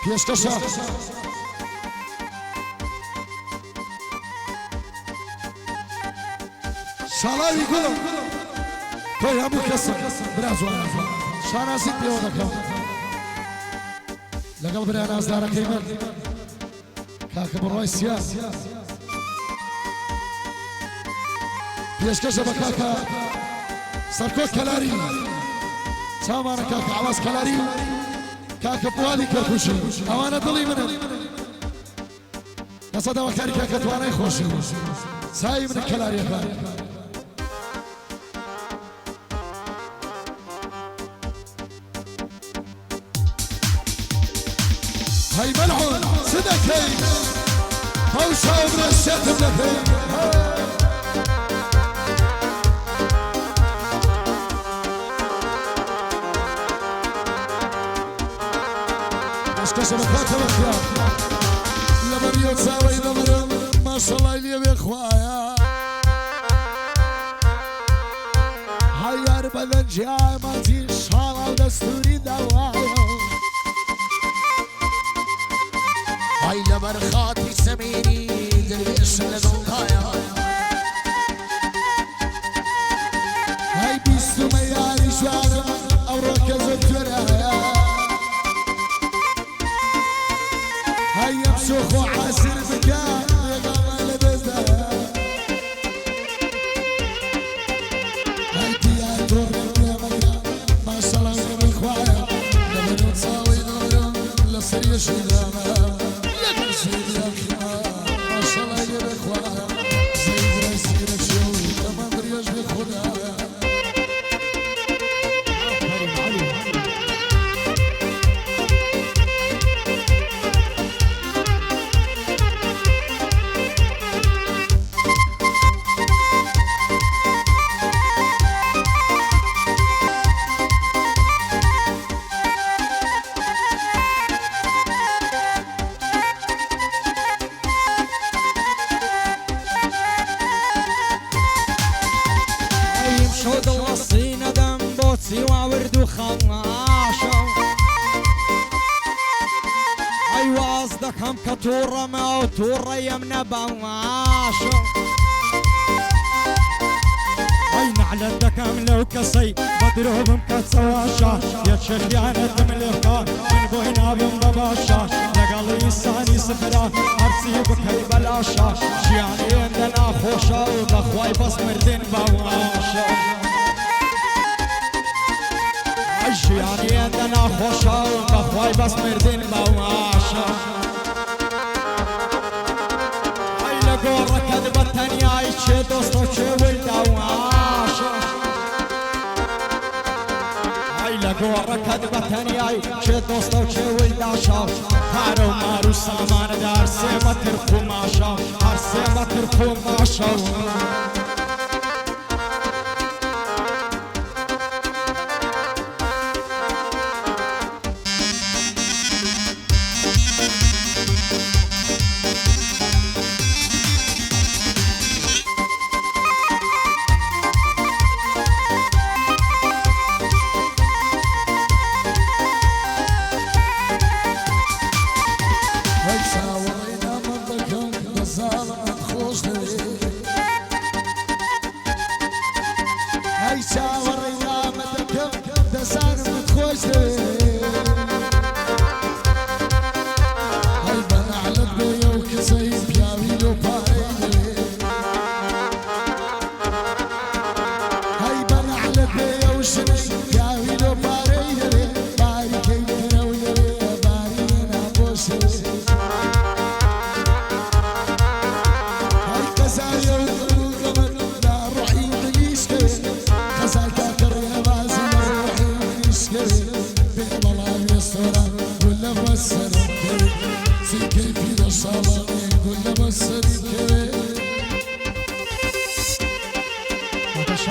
پێشکەشە شاڵاوی گوڵم تۆی هەموو کەسم برا جوانە شانازیت پێوە دەکەم لەگەڵ برا نازدارەکەی من کاکە بڕوای سیاس پێشکەشە بە کاکە سەرکۆ کەلاری چاوانە کاکە عەواز کەلاری کاکە پوالی کەرکوشی ئەوانە دڵی منن لەسەد داواکاری کاکە توانای خۆشی چاوی منە کەلاریەکان هەی مەلعون چ دەکەی هەو شاوبرە شێتم دەکەی پێشکەشە بە کاتەوە کرا لە بەریۆ چاوەی دەمرم ماشەڵای لێوێ خوایە هەی یار بەدەنجی ئاماتی شاڵا و دەستوری داوایە هەی لەبەر خاتی سەمێنی دەروێشم لە دڵدایە هەی بیستومە یاری جوانم ئەوڕۆکە زۆر جۆرایە هەی ئەم شۆخ و عاسر بکە ڕێگاڵە لە دەستدایە هەی دیار تۆ ڕێ مەگرە ماشەڵا لەبەر خوایە لەبەر چاوەی دڵم لەسەر یەشیدامە دەکەم کە تووڕەمە و تووڕەیم نەبەواشە ئەی نەعلەت دەکەم لەو کەسەی بە درۆ بم کە چەواشە یەکشەریانەتم لێکە من بۆی نابم بە باشە لەگەڵ ئینسانی سفرە هەرچی بکەی بەلاشە ژیانی هێندە ناخۆشە و بەخوای بەس مردن بەواشە ئەی ژیانی هێندە ناخۆشە و بەخوای بەس مردن بەواشە گۆڕەکەت بە تەنیای چێ دۆستە و چێ ولداواشە ئەی لە گۆڕەکەت بە تەنیای چێ دۆستە و چێ ولداشە هارە و مار و سامانەدا هەر سێمە ترک و ماشە هەر سێمە ترک و ماشە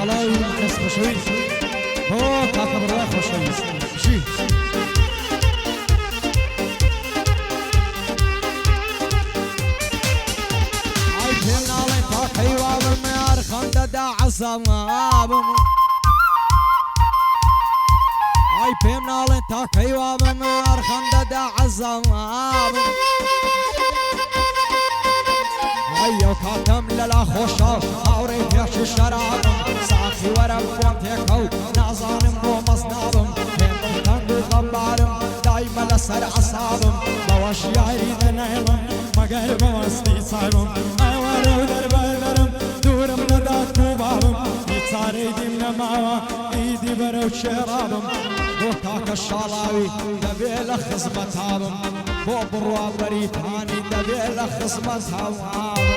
شاڵاوی کەس خۆشەویست بۆ کاکە بڕوای خۆشەویست بژی ئای پێم ناڵێن تاقەی وابم یار خەندەدا عەزەڵابم ئای پێم مناڵێن تاکەیوا بم ئەرخەم دەدا عەزەڵام ئەیۆ کاتەم لەلا خۆشە هاوڕێی پێشی شەرابم ساقی وەرە بۆم تێکەوت نازانم بۆ مەزنابم پێم تەنگ و غەمبارم دایمە لەسەر عەسابم بەوەش یاری دەنێڵم مەگەر بەوەستی چاوم ئەوەرە و دەربەرم دوورم لەدات و بابم هیچ چارەی دیم نەماوە ئیدی بەرەو چێڕابم بۆ کاکە شاڵاوی دەبێ لە خزمەتابم بۆ بڕوا بەریتانی دەبێ لە خزمەتاوام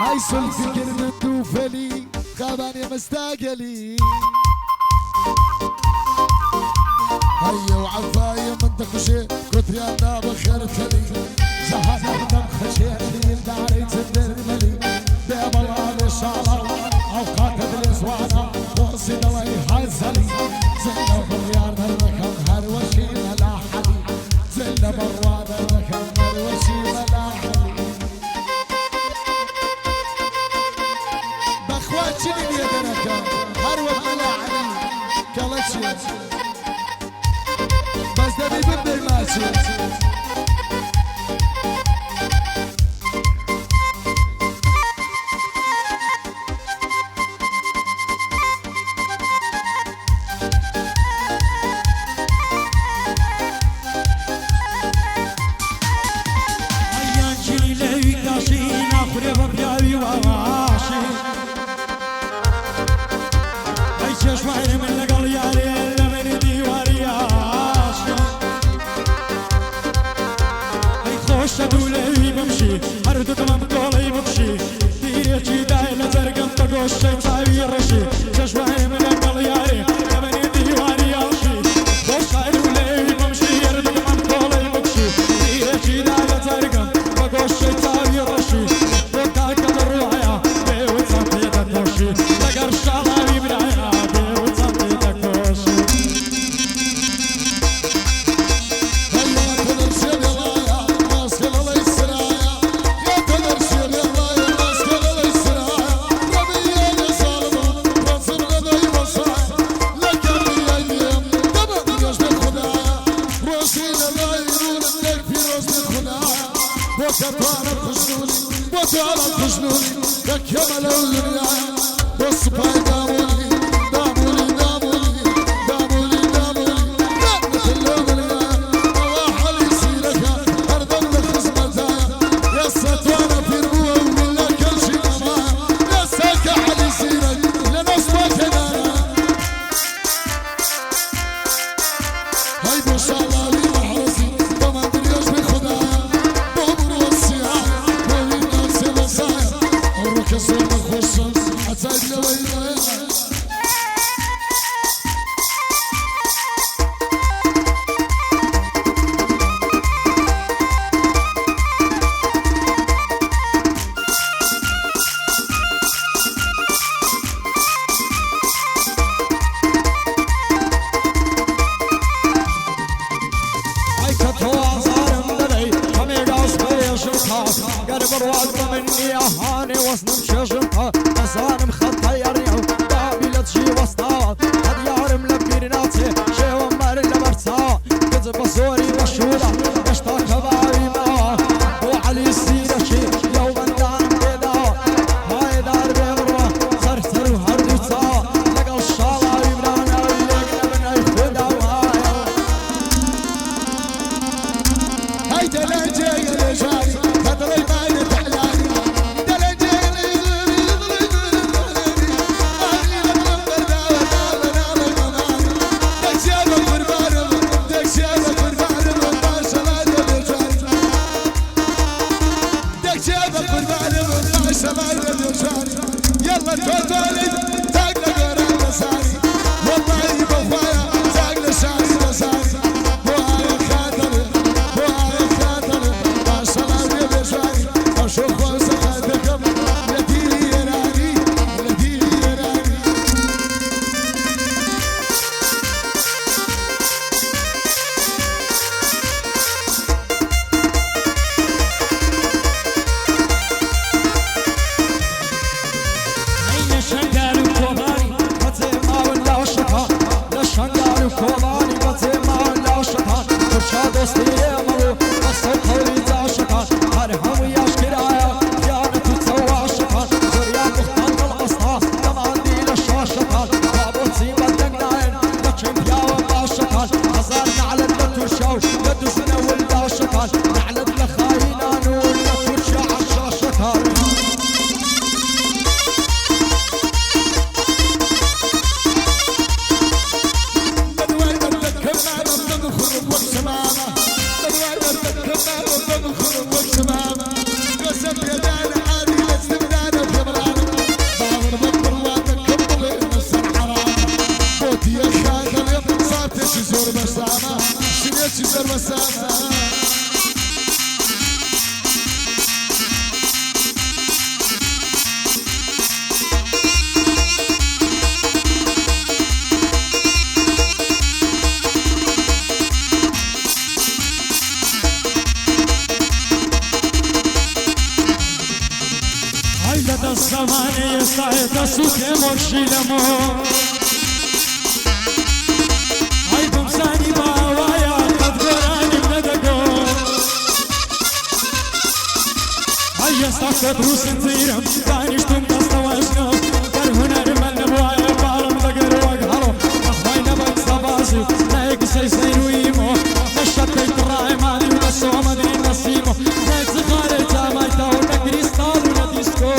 هاي الفكر من دوفلي غابان يا مستاقلي هيا وعفاية من دخشي كتر يا ناب خير كلي زهانا دم خشي الليل داري تندر ملي ديب الله لشالا اوقات الاسوانا وصي دواي حزلي زلنا بريانا الركم هر وشي ملاحلي زلنا بروانا الركم هر وشي ملاحلي بخواتشني بيدنك هر وقت ملاحلي كالتشي بس دبي بدي ماشي دلجي سوتي مرشي لمو هاي بمساني باوايا قد قراني بندقو هاي استخدت روس نزيرم دانشتم دستواشنا در هنر من نبوايا بالم دقر وقهرو اخوين بك صباسي نايك سيسين ويمو نشتت الراعي مالي ونسو مدري نصيمو نايك زغاري جامايتا ونكريستال ونديسكو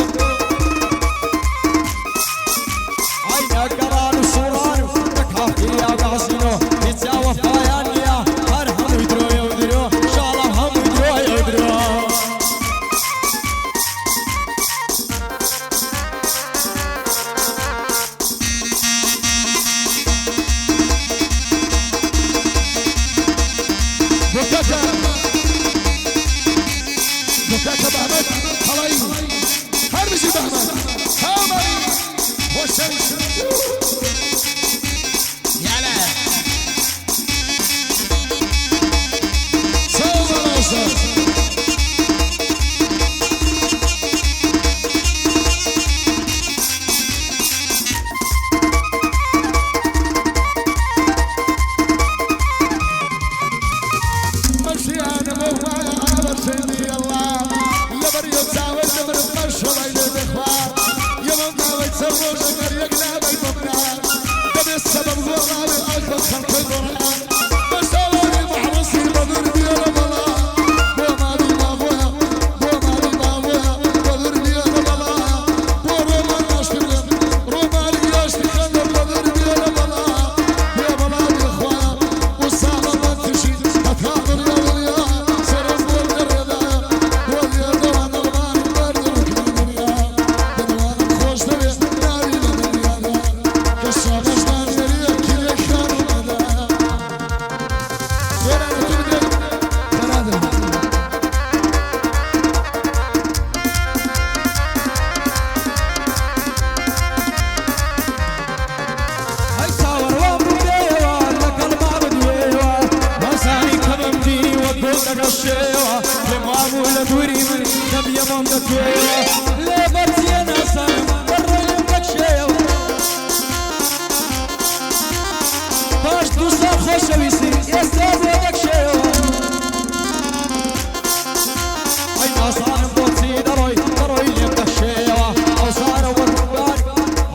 هاي قرانو سورانو تكافي يا قاسينو يتساوى فايانيا هرهم يدرو يودرو شالا هم يدرو يودرو بكاكا بهمت خلاي هرمزي بهمت هامري وشمس يلا صوبة نوصل السبب هو غالي أكبر خلق القرآن بس أولي محرصي بدر بيانا بلا بو مالي بابويا بو مالي بابويا بدر بيانا بلا بو رومان ناشتغل رومالي ياشتغل بدر بيانا بلا يا بلا بإخوانا والسالة ما تشي أتهاضر يا دنيا سرم والقريدا واليدا وانا الغاني برد ركن الدنيا دنوانا خوش دبي ناري لدنيا كالشابش الشيوة لمعمولة دوري من كم يمام دكيوة لبرتي أنا سايم برا يمك شيوة باش دوسا خوش ويسي يستاذ ودك شيوة أي ما صار بوتي دروي يمك شيوة أو صار ورقاني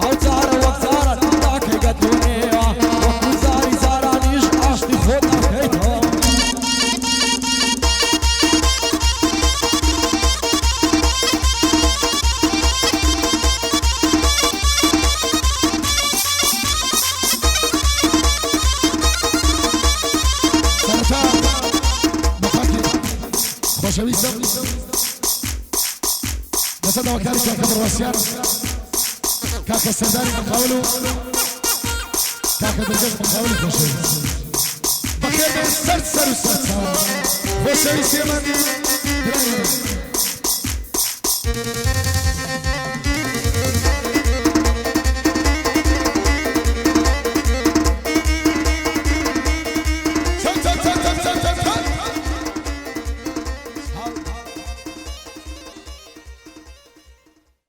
أو صار وقتارا داك قدونيوة وكو زاري زارانيش عاشتي خودنا كيتها خوشويسم نصدق وكالي كاكا بالراسيان كاكا السرداري مخاولو كاكا بالجيش مخاولو خوشويس بخير بين سرد سر وسرد خوشويس يمن